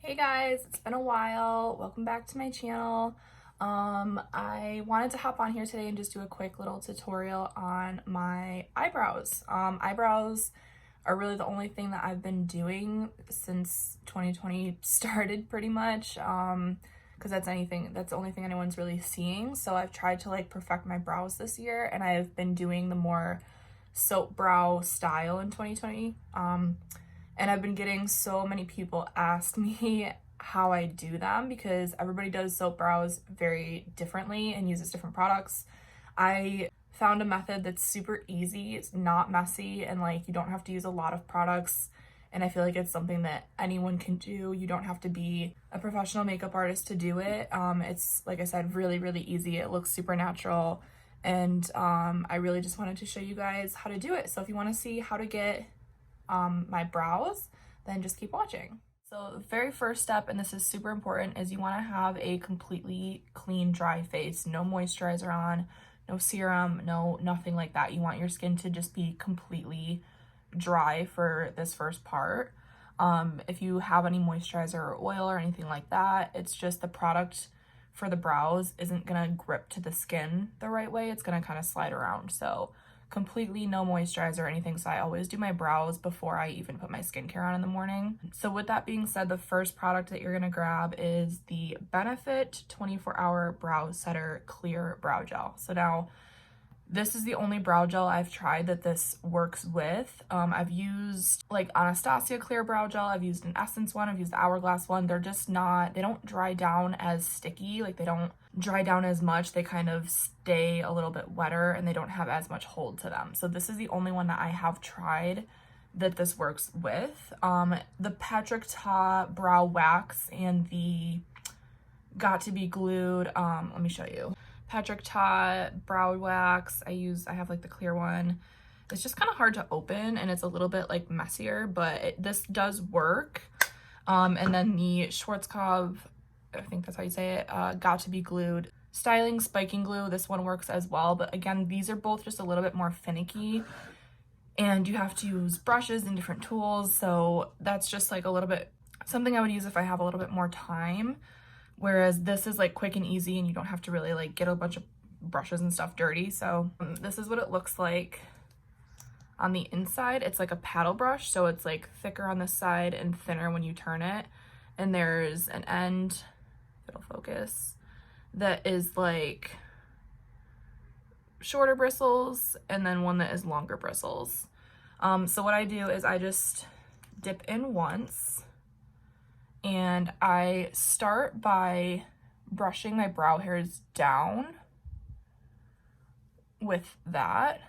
Hey guys, it's been a while. Welcome back to my channel. I wanted to hop on here today and just do a quick little tutorial on my eyebrows. Eyebrows are really the only thing that I've been doing since 2020 started pretty much. Because that's the only thing anyone's really seeing. So I've tried to like perfect my brows this year, and I've been doing the more soap brow style in 2020. And I've been getting so many people ask me how I do them because everybody does soap brows very differently and uses different products. I found a method that's super easy, it's not messy, and like you don't have to use a lot of products. And I feel like it's something that anyone can do. You don't have to be a professional makeup artist to do it. It's, like I said, really, really easy. It looks super natural. And I really just wanted to show you guys how to do it. So if you want to see how to get my brows, then just keep watching. So the very first step, and this is super important, is you want to have a completely clean, dry face. No moisturizer on, no serum, nothing like that. You want your skin to just be completely dry for this first part. If you have any moisturizer or oil or anything like that, it's just the product for the brows isn't gonna grip to the skin the right way. It's gonna kind of slide around. So completely no moisturizer or anything. So I always do my brows before I even put my skincare on in the morning. So with that being said, the first product that you're gonna grab is the Benefit 24-Hour Brow Setter Clear Brow Gel. So now this is the only brow gel I've tried that this works with. I've used like Anastasia Clear Brow Gel. I've used an Essence one. I've used the Hourglass one. They're just not, they don't dry down as sticky. Like they don't dry down as much. They kind of stay a little bit wetter and they don't have as much hold to them. So this is the only one that I have tried that this works with. The Patrick Ta Brow Wax and the Got to Be Glued. Let me show you. Patrick Ta Brow Wax. I have like the clear one. It's just kind of hard to open and it's a little bit like messier, but this does work. And then the Schwarzkopf, I think that's how you say it, Got to Be Glued Styling Spiking Glue. This one works as well, but again, these are both just a little bit more finicky and you have to use brushes and different tools. So that's just like a little bit something I would use if I have a little bit more time. Whereas this is like quick and easy and you don't have to really like get a bunch of brushes and stuff dirty. So this is what it looks like on the inside. It's like a paddle brush. So it's like thicker on this side and thinner when you turn it. And there's an end, it'll focus, that is like shorter bristles and then one that is longer bristles. So what I do is I just dip in once. And I start by brushing my brow hairs down with that,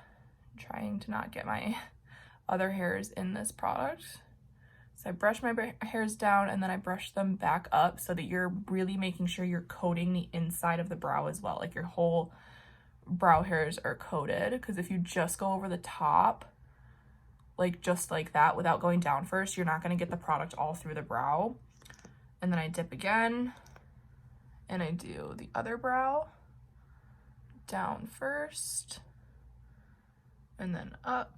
trying to not get my other hairs in this product. So I brush my hairs down and then I brush them back up so that you're really making sure you're coating the inside of the brow as well. Like your whole brow hairs are coated, because if you just go over the top, like just like that without going down first, you're not going to get the product all through the brow. And then I dip again and I do the other brow, down first and then up.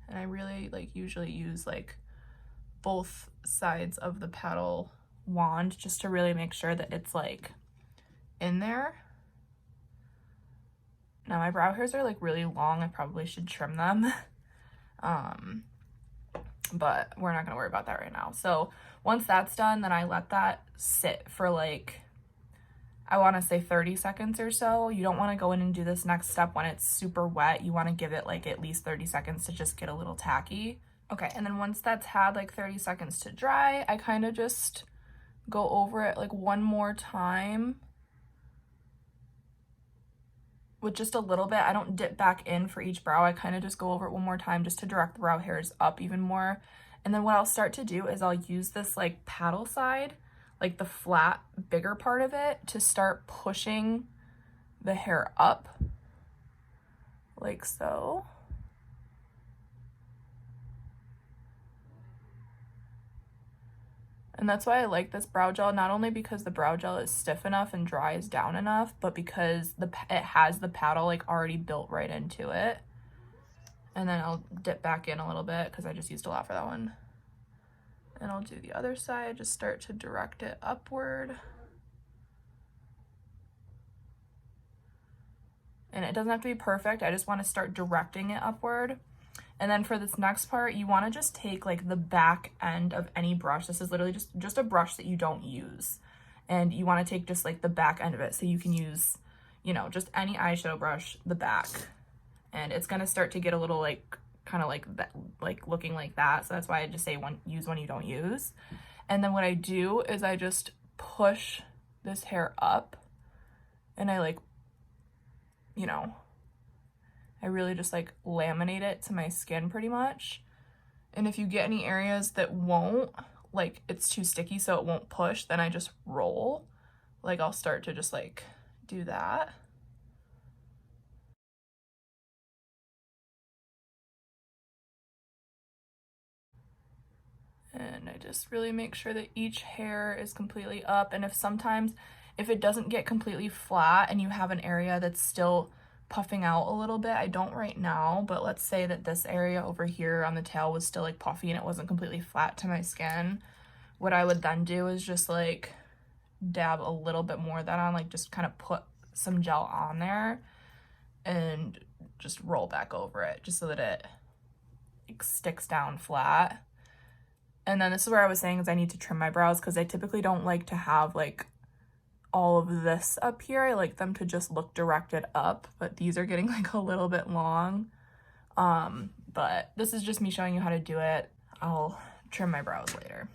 And I really usually use like both sides of the paddle wand just to really make sure that it's like in there. Now my brow hairs are like really long. I probably should trim them. But we're not gonna worry about that right now. So once that's done, then I let that sit for like, I wanna say 30 seconds or so. You don't wanna go in and do this next step when it's super wet. You wanna give it like at least 30 seconds to just get a little tacky. Okay, and then once that's had like 30 seconds to dry, I kind of just go over it like one more time with just a little bit. I don't dip back in for each brow. I kind of just go over it one more time just to direct the brow hairs up even more. And then what I'll start to do is I'll use this like paddle side, like the flat, bigger part of it, to start pushing the hair up like so. And that's why I like this brow gel, not only because the brow gel is stiff enough and dries down enough, but because it has the paddle like already built right into it. And then I'll dip back in a little bit because I just used a lot for that one. And I'll do the other side, just start to direct it upward. And it doesn't have to be perfect, I just want to start directing it upward. And then for this next part, you want to just take like the back end of any brush. This is literally just a brush that you don't use. And you want to take just like the back end of it. So you can use, you know, just any eyeshadow brush, the back. And it's going to start to get a little like, kind of like that, like looking like that. So that's why I just say use one you don't use. And then what I do is I just push this hair up and I like, you know, I really just like laminate it to my skin pretty much. And if you get any areas that won't, like it's too sticky so it won't push, then I just roll. Like I'll start to just like do that. And I just really make sure that each hair is completely up. And if it doesn't get completely flat and you have an area that's still puffing out a little bit, I don't right now, but let's say that this area over here on the tail was still like puffy and it wasn't completely flat to my skin, what I would then do is just like dab a little bit more of that on, like just kind of put some gel on there and just roll back over it just so that it like sticks down flat. And then this is where I was saying is I need to trim my brows because I typically don't like to have like all of this up here. I like them to just look directed up, but these are getting like a little bit long. But this is just me showing you how to do it. I'll trim my brows later.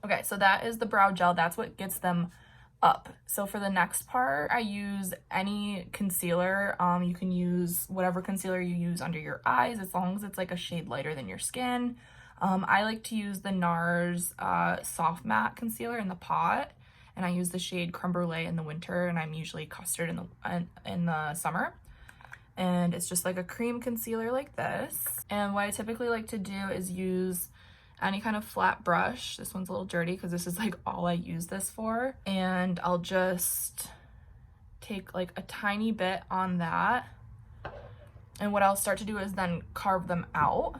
Okay, so that is the brow gel. That's what gets them up. So for the next part, I use any concealer. You can use whatever concealer you use under your eyes as long as it's like a shade lighter than your skin. I like to use the Nars Soft Matte Concealer in the pot. And I use the shade Creme Brulee in the winter, and I'm usually custard in the summer. And it's just like a cream concealer like this. And what I typically like to do is use any kind of flat brush. This one's a little dirty because this is like all I use this for. And I'll just take like a tiny bit on that. And what I'll start to do is then carve them out.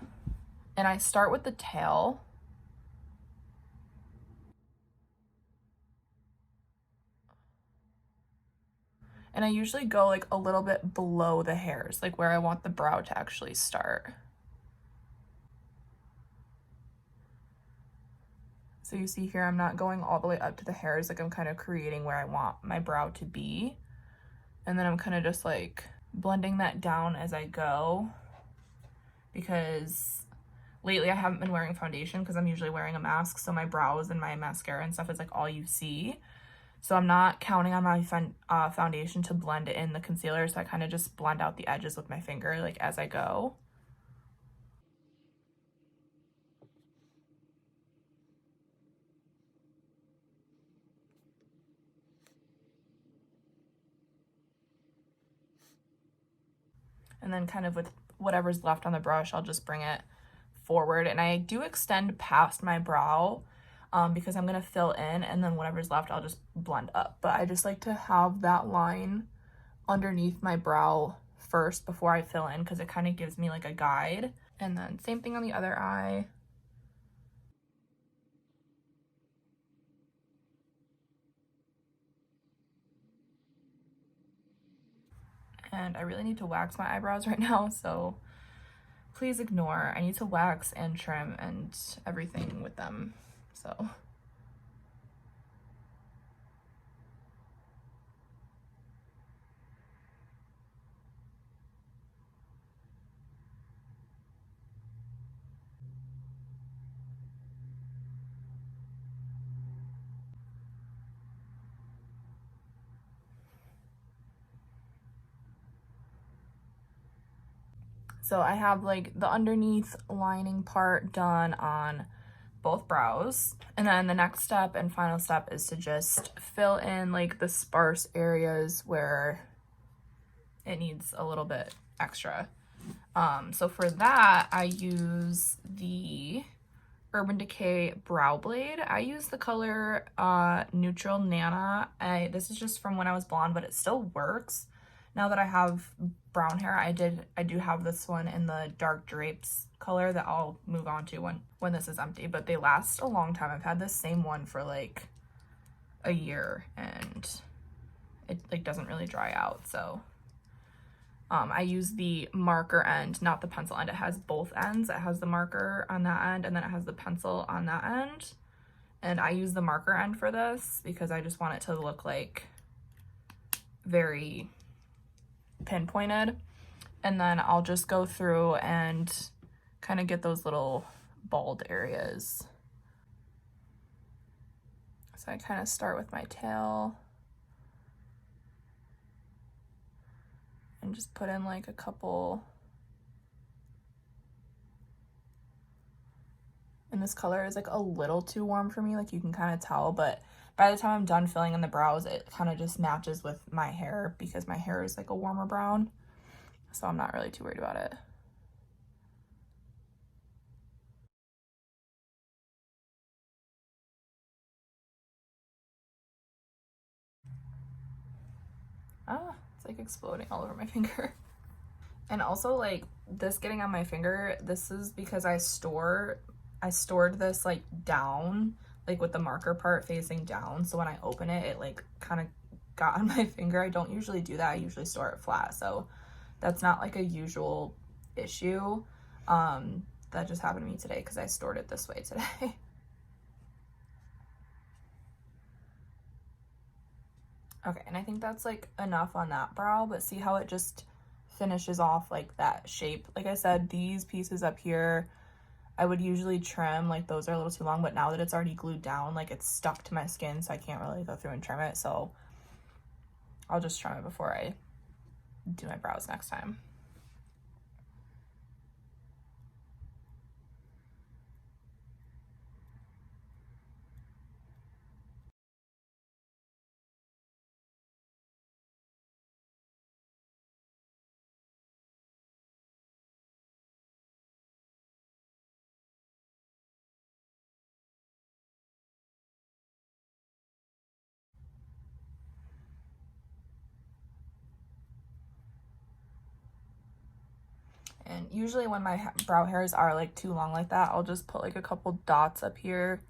And I start with the tail. And I usually go like a little bit below the hairs, like where I want the brow to actually start. So you see here, I'm not going all the way up to the hairs, like I'm kind of creating where I want my brow to be. And then I'm kind of just like blending that down as I go, because lately I haven't been wearing foundation because I'm usually wearing a mask. So my brows and my mascara and stuff is like all you see. So I'm not counting on my foundation to blend it in the concealer. So I kind of just blend out the edges with my finger like as I go. And then kind of with whatever's left on the brush, I'll just bring it forward. And I do extend past my brow because I'm going to fill in, and then whatever's left, I'll just blend up. But I just like to have that line underneath my brow first before I fill in because it kind of gives me like a guide. And then same thing on the other eye. And I really need to wax my eyebrows right now, so please ignore. I need to wax and trim and everything with them, so. So I have like the underneath lining part done on both brows. And then the next step and final step is to just fill in like the sparse areas where it needs a little bit extra. So for that, I use the Urban Decay Brow Blade. I use the color Neutral Nana. This is just from when I was blonde, but it still works. now that I have brown hair, I do have this one in the dark drapes color that I'll move on to when this is empty, but they last a long time. I've had this same one for like a year and it like doesn't really dry out. So I use the marker end, not the pencil end. It has both ends. It has the marker on that end and then it has the pencil on that end. And I use the marker end for this because I just want it to look like very pinpointed. And then I'll just go through and kind of get those little bald areas. So I kind of start with my tail and just put in like a couple. And this color is like a little too warm for me, like you can kind of tell, but by the time I'm done filling in the brows, it kind of just matches with my hair because my hair is like a warmer brown. So I'm not really too worried about it. Ah, it's like exploding all over my finger. And also like this getting on my finger, this is because I stored this like down, like with the marker part facing down. So when I open it, it like kind of got on my finger. I don't usually do that. I usually store it flat. So that's not like a usual issue. That just happened to me today because I stored it this way today. Okay, and I think that's like enough on that brow, but see how it just finishes off like that shape. Like I said, these pieces up here, I would usually trim, like those are a little too long, but now that it's already glued down, like it's stuck to my skin, so I can't really go through and trim it. So I'll just trim it before I do my brows next time. And usually when my brow hairs are like too long like that, I'll just put like a couple dots up here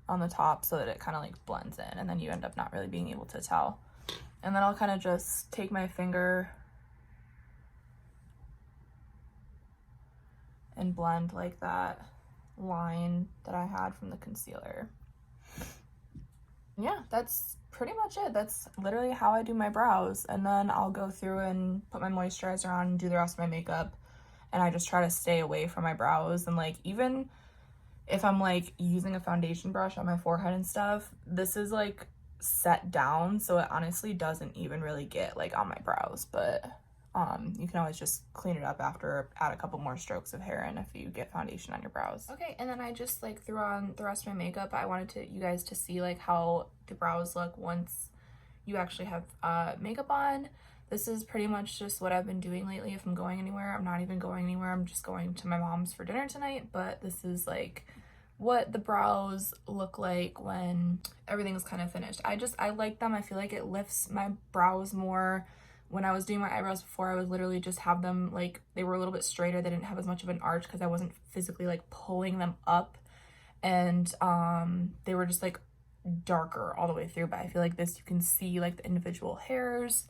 on the top so that it kind of like blends in, and then you end up not really being able to tell. And then I'll kind of just take my finger and blend like that line that I had from the concealer. Yeah, that's pretty much it. That's literally how I do my brows. And then I'll go through and put my moisturizer on and do the rest of my makeup. And I just try to stay away from my brows. And like, even if I'm like using a foundation brush on my forehead and stuff, this is like set down, so it honestly doesn't even really get like on my brows. But you can always just clean it up after, add a couple more strokes of hair in if you get foundation on your brows. Okay, and then I just like threw on the rest of my makeup. I wanted you guys to see like how the brows look once you actually have makeup on. This is pretty much just what I've been doing lately. If I'm going anywhere, I'm not even going anywhere. I'm just going to my mom's for dinner tonight, but this is like what the brows look like when everything's kind of finished. I like them. I feel like it lifts my brows more. When I was doing my eyebrows before, I would literally just have them like, they were a little bit straighter. They didn't have as much of an arch because I wasn't physically like pulling them up, and they were just like darker all the way through. But I feel like this, you can see like the individual hairs,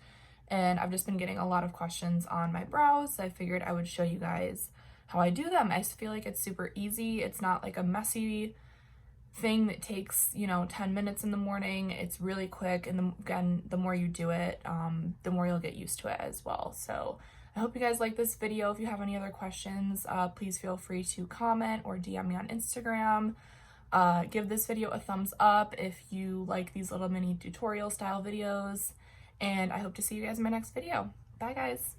and I've just been getting a lot of questions on my brows, so I figured I would show you guys how I do them. I feel like it's super easy. It's not like a messy thing that takes, you know, 10 minutes in the morning. It's really quick, and again, the more you do it, the more you'll get used to it as well. So I hope you guys like this video. If you have any other questions, please feel free to comment or DM me on Instagram. Give this video a thumbs up if you like these little mini tutorial style videos, and I hope to see you guys in my next video. Bye guys.